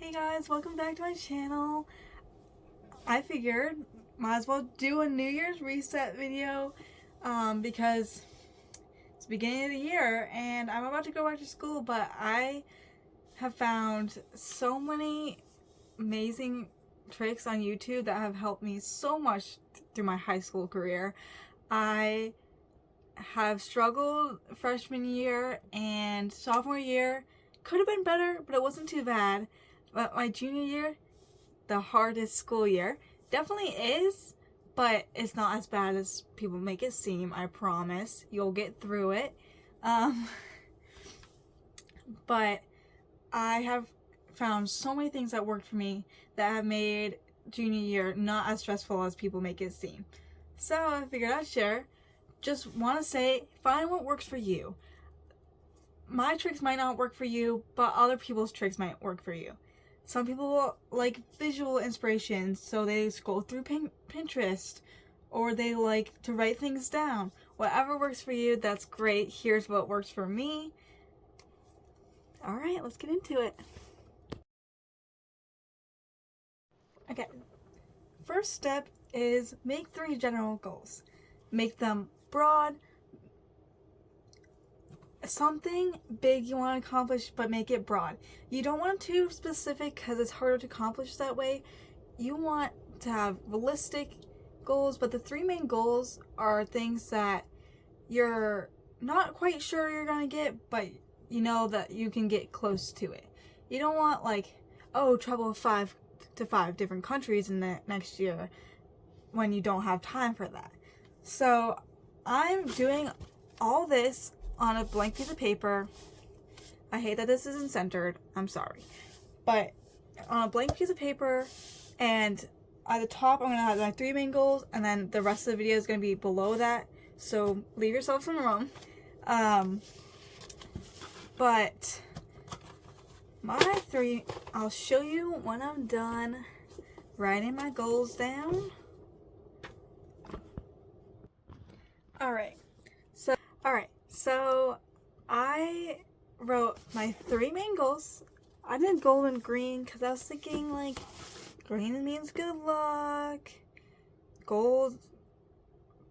Hey guys, welcome back to my channel. I figured might as well do a New Year's reset video because it's the beginning of the year and I'm about to go back to school, but I have found so many amazing tricks on YouTube that have helped me so much through my high school career. I have struggled freshman year and sophomore year. Could have been better, but it wasn't too bad. But my junior year, the hardest school year, definitely is, but it's not as bad as people make it seem. I promise you'll get through it. But I have found so many things that worked for me that have made junior year not as stressful as people make it seem. So I figured I'd share. Just want to say, find what works for you. My tricks might not work for you, but other people's tricks might work for you. Some people like visual inspiration, so they scroll through Pinterest, or they like to write things down. Whatever works for you, that's great. Here's what works for me. Alright, let's get into it. Okay, first step is make 3 general goals. Make them broad. Something big you want to accomplish, but make it broad. You don't want too specific because it's harder to accomplish that way. You want to have realistic goals, but the 3 main goals are things that you're not quite sure you're going to get, but you know that you can get close to it. You don't want like, oh, travel 5 to 5 different countries in the next year when you don't have time for that. So I'm doing all this on a blank piece of paper. I hate that this isn't centered. I'm sorry. But on a blank piece of paper, and at the top I'm going to have my 3 main goals, and then the rest of the video is going to be below that. So leave yourself some room. But my 3, I'll show you when I'm done writing my goals down. So I wrote my 3 main goals. I did gold and green because I was thinking like green means good luck. Gold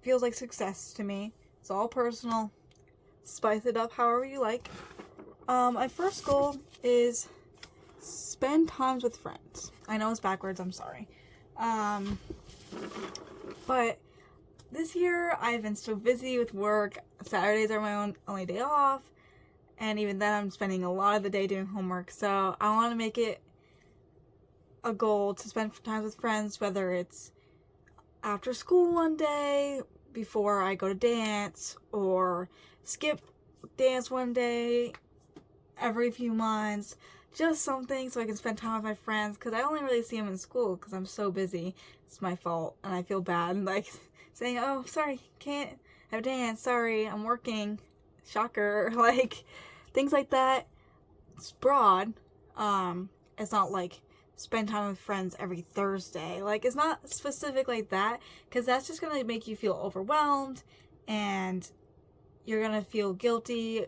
feels like success to me. It's all personal. Spice it up however you like. My first goal is spend times with friends. I know it's backwards, I'm sorry. But this year I've been so busy with work. Saturdays are my only day off, and even then I'm spending a lot of the day doing homework. So I want to make it a goal to spend time with friends, whether it's after school one day, before I go to dance, or skip dance one day every few months. Just something so I can spend time with my friends, because I only really see them in school because I'm so busy. It's my fault, and I feel bad like saying, oh, sorry, can't have dance, sorry, I'm working, shocker, like things like that. It's broad. It's not like spend time with friends every Thursday. Like, it's not specific like that, because that's just gonna make you feel overwhelmed, and you're gonna feel guilty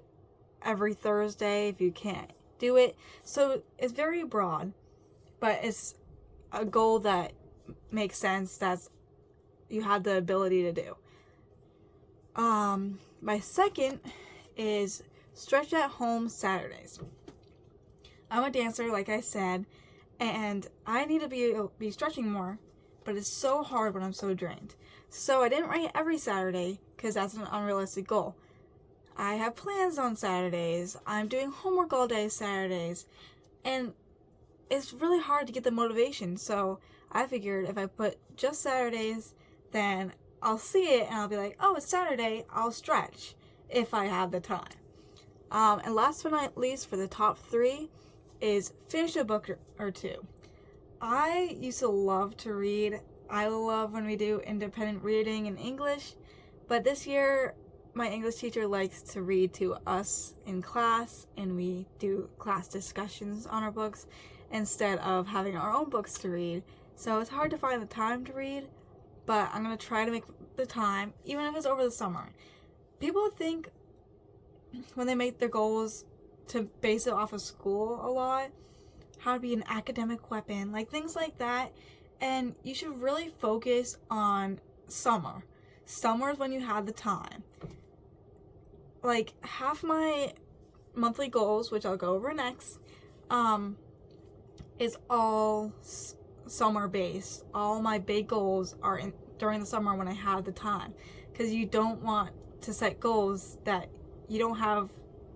every Thursday if you can't do it. So it's very broad, but it's a goal that makes sense, that's you have the ability to do. My second is stretch at home Saturdays. I'm a dancer, like I said, and I need to be stretching more, but it's so hard when I'm so drained. So I didn't write every Saturday because that's an unrealistic goal. I have plans on Saturdays. I'm doing homework all day Saturdays, and it's really hard to get the motivation. So I figured if I put just Saturdays, then I'll see it and I'll be like, oh, it's Saturday, I'll stretch if I have the time. And last but not least, for the top 3 is finish a book or 2. I used to love to read. I love when we do independent reading in English, but this year my English teacher likes to read to us in class, and we do class discussions on our books instead of having our own books to read. So it's hard to find the time to read, but I'm going to try to make the time, even if it's over the summer. People think when they make their goals to base it off of school a lot, how to be an academic weapon, like things like that. And you should really focus on summer. Summer is when you have the time. Like half my monthly goals, which I'll go over next, is all summer based. All my big goals are during the summer when I have the time, because you don't want to set goals that you don't have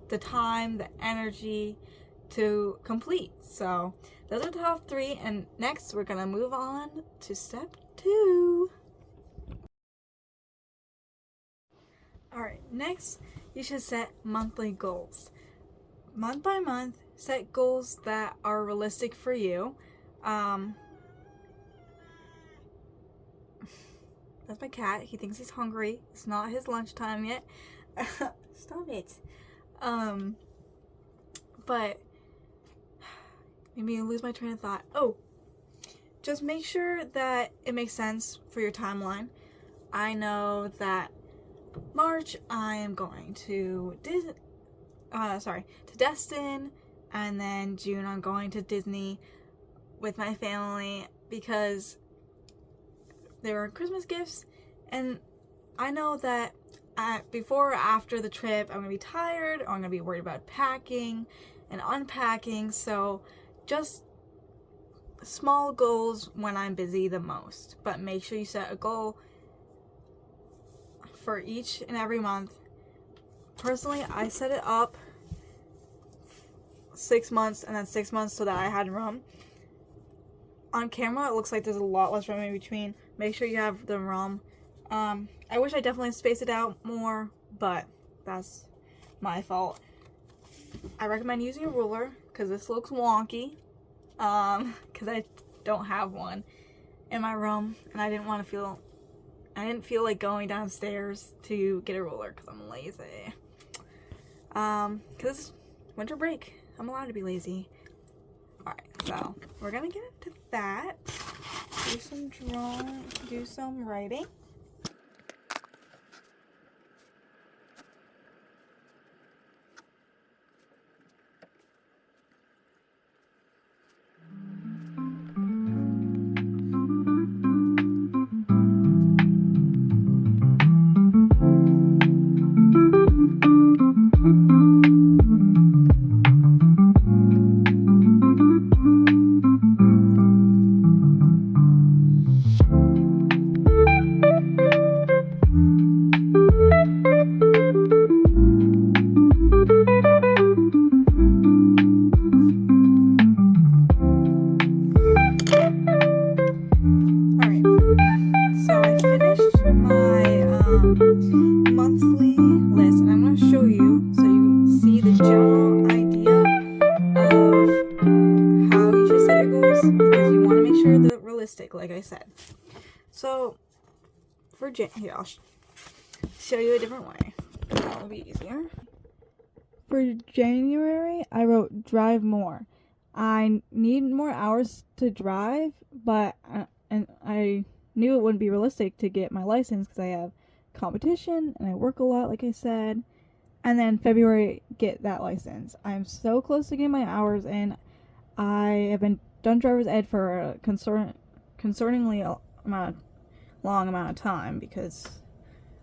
the time, the energy to complete. So those are the top 3, and next we're gonna move on to step 2. Alright, next you should set monthly goals. Month by month, set goals that are realistic for you. That's my cat. He thinks he's hungry. It's not his lunchtime yet. Stop it. But made me lose my train of thought. Oh, just make sure that it makes sense for your timeline. I know that March I am going to Destin, and then June I'm going to Disney with my family because there are Christmas gifts, and I know that before or after the trip I'm gonna be tired, or I'm gonna be worried about packing and unpacking. So just small goals when I'm busy the most, but make sure you set a goal for each and every month. Personally, I set it up 6 months and then 6 months so that I had room. On camera, it looks like there's a lot less room in between. Make sure you have the room. I wish I definitely spaced it out more, but that's my fault. I recommend using a ruler because this looks wonky. Because I don't have one in my room, and I didn't feel like going downstairs to get a ruler because I'm lazy. Because it's winter break. I'm allowed to be lazy. Alright, so we're gonna get into that. Do some drawing, do some writing. Monthly list, and I'm going to show you so you see the general idea of how you should set your goals, because you want to make sure they're realistic, like I said. So for here, I'll show you a different way. That will be easier. For January, I wrote drive more. I need more hours to drive, but and I knew it wouldn't be realistic to get my license because I have competition and I work a lot, like I said. And then February, get that license. I'm so close to getting my hours in. I have been done driver's ed for a concerningly long amount of time because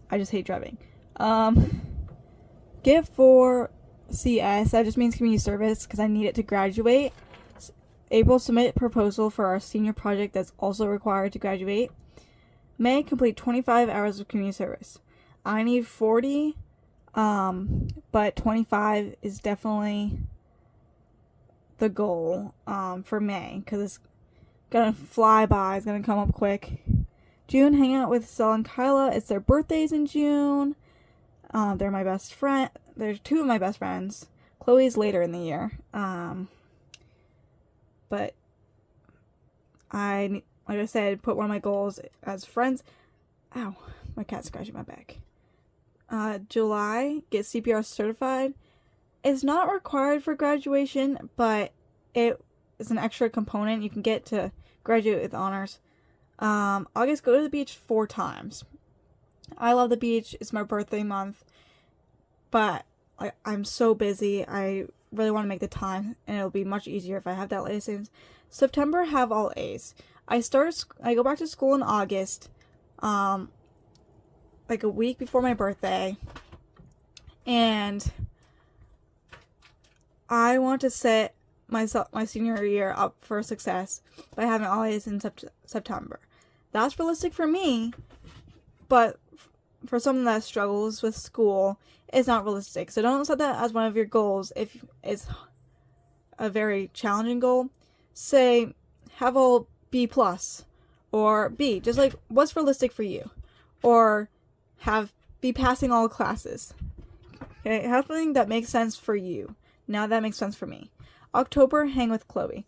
I just hate driving. Get for CS, that just means community service because I need it to graduate. April, submit proposal for our senior project that's also required to graduate. May, complete 25 hours of community service. I need 40, but 25 is definitely the goal for May because it's gonna fly by. It's gonna come up quick. June, hang out with Sel and Kyla. It's their birthdays in June. They're my best friend. There's 2 of my best friends. Chloe's later in the year. But like I said, put one of my goals as friends. Ow, my cat's scratching my back. July, get CPR certified. It's not required for graduation, but it is an extra component you can get to graduate with honors. August, go to the beach 4 times. I love the beach. It's my birthday month, but I'm so busy. I really want to make the time, and it'll be much easier if I have that license. September, have all A's. I go back to school in August, like a week before my birthday, and I want to set my senior year up for success by having all A's in September. That's realistic for me, but for someone that struggles with school, it's not realistic. So don't set that as one of your goals if it's a very challenging goal. Say, have all B plus or B, just like what's realistic for you. Or be passing all classes. Okay, have something that makes sense for you. Now that makes sense for me. October, hang with Chloe.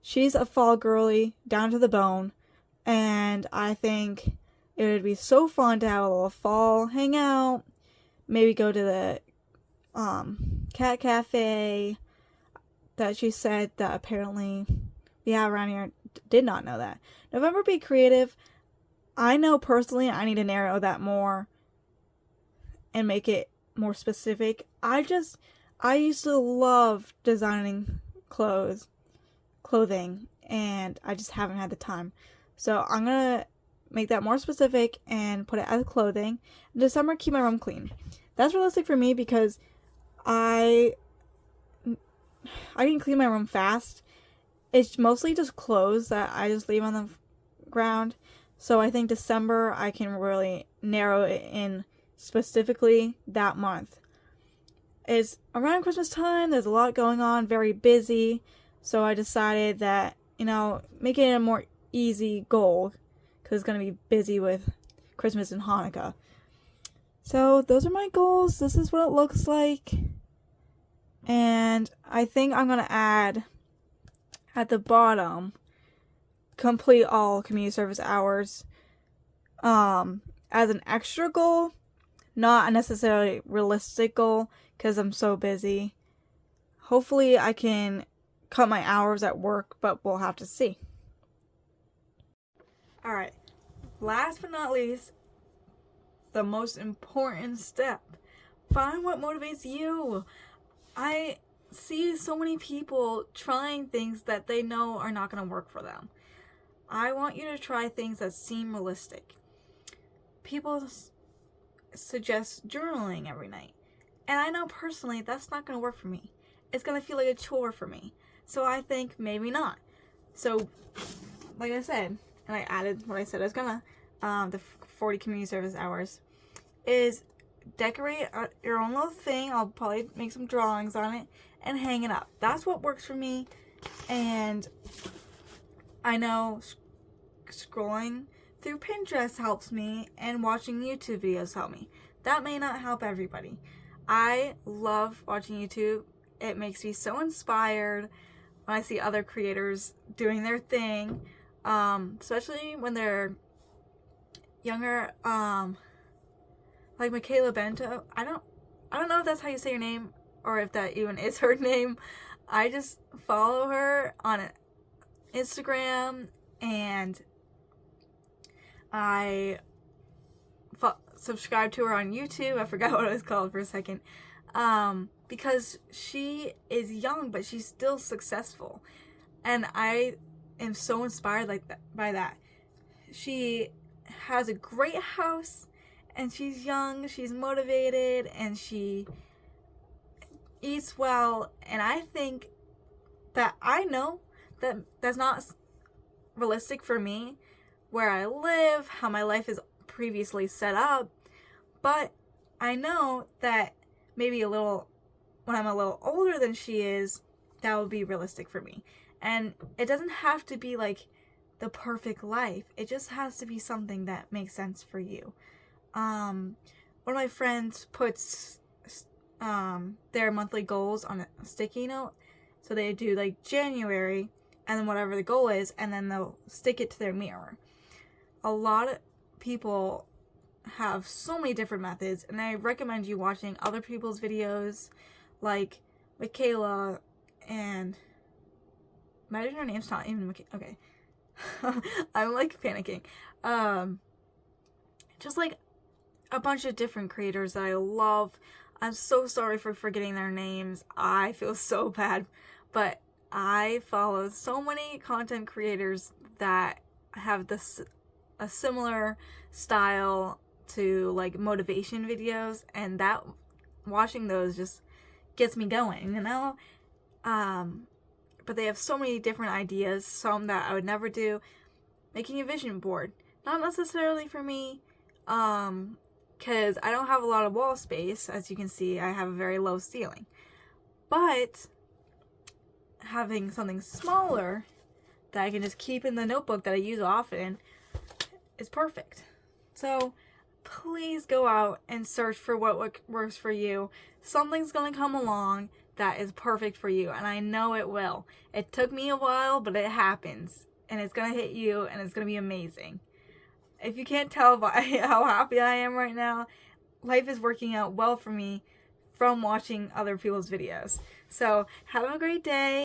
She's a fall girly, down to the bone, and I think it would be so fun to have a little fall hangout. Maybe go to the cat cafe that she said that apparently we have around here. Did not know that. November, be creative. I know personally I need to narrow that more and make it more specific. I used to love designing clothing, and I just haven't had the time. So I'm gonna make that more specific and put it as clothing. In December, keep my room clean. That's realistic for me because I can clean my room fast. It's mostly just clothes that I just leave on the ground. So I think December I can really narrow it in specifically that month. It's around Christmas time, there's a lot going on, very busy. So I decided that, making it a more easy goal because it's going to be busy with Christmas and Hanukkah. So those are my goals. This is what it looks like. And I think I'm going to add at the bottom, complete all community service hours as an extra goal, not a necessarily realistic goal because I'm so busy. Hopefully I can cut my hours at work, but we'll have to see. Alright, last but not least, the most important step. Find what motivates you. I see so many people trying things that they know are not going to work for them. I want you to try things that seem realistic. People suggest journaling every night. And I know personally that's not going to work for me. It's going to feel like a chore for me. So I think maybe not. So, like I said, and I added what I said I was going to, the 40 community service hours, is decorate your own little thing. I'll probably make some drawings on it and hang it up. That's what works for me. And I know scrolling through Pinterest helps me, and watching YouTube videos help me. That may not help everybody. I love watching YouTube. It makes me so inspired when I see other creators doing their thing, especially when they're younger, like Michaela Bento. I don't know if that's how you say her name or if that even is her name. I just follow her on Instagram, and I subscribe to her on YouTube. I forgot what it was called for a second. Because she is young, but she's still successful. And I am so inspired by that. She has a great house, and she's young, she's motivated, and she eats well. And I think that I know that that's not realistic for me, where I live, how my life is previously set up. But I know that maybe when I'm a little older than she is, that would be realistic for me. And it doesn't have to be like the perfect life. It just has to be something that makes sense for you. One of my friends puts their monthly goals on a sticky note. So they do like January and then whatever the goal is, and then they'll stick it to their mirror. A lot of people have so many different methods, and I recommend you watching other people's videos like Michaela, and imagine her name's not even Michaela. Okay. I'm like panicking. Just like a bunch of different creators that I love. I'm so sorry for forgetting their names. I feel so bad. But I follow so many content creators that have a similar style to like motivation videos, and that watching those just gets me going, you know? But they have so many different ideas, some that I would never do. Making a vision board. Not necessarily for me, because I don't have a lot of wall space. As you can see, I have a very low ceiling. But having something smaller that I can just keep in the notebook that I use often is perfect. So please go out and search for what works for you. Something's going to come along that is perfect for you, and I know it will. It took me a while, but it happens, and it's going to hit you, and it's going to be amazing. If you can't tell by how happy I am right now, life is working out well for me from watching other people's videos. So have a great day.